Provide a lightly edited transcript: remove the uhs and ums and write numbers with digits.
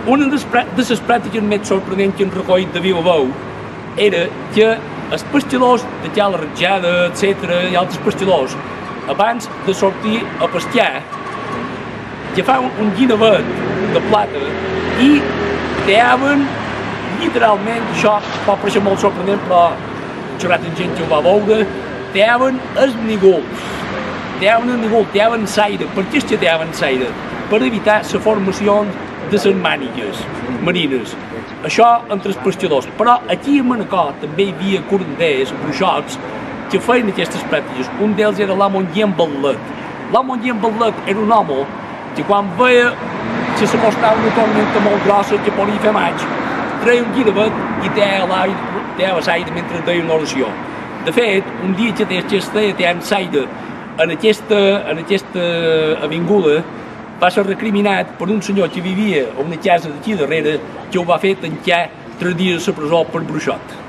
Una de les pràctiques més sorprenents que hem recollit de viva veu era que els pescadors de Cala Ratjada, etc., i altres pescadors, abans de sortir a pescar, agafaven un guinevet de plata i teaven literalment, això pot parecer molt sorprenent, però xerrat amb gent que ho va veure, teaven els nígols. Teaven saire. Per què es teaven saire? Per evitar la formació de les mànigues marines. Això entre els pescadors. Però aquí a Manacor també hi havia curanders, bruixots, que feien aquestes pràctiques. Un d'ells era l'amo Guillem Batlet. L'amo Guillem Batlet era un home que quan veia que se mostrava una tormenta molt grossa que podia fer maig, treia un guinevet i teava l'aire mentre deia una oració. De fet, un dia que estava teant l'aire en aquesta avinguda, va ser recriminat per un senyor que vivia a una casa d'aquí darrere que ho va fer tancar 3 dies a la presó per bruixot.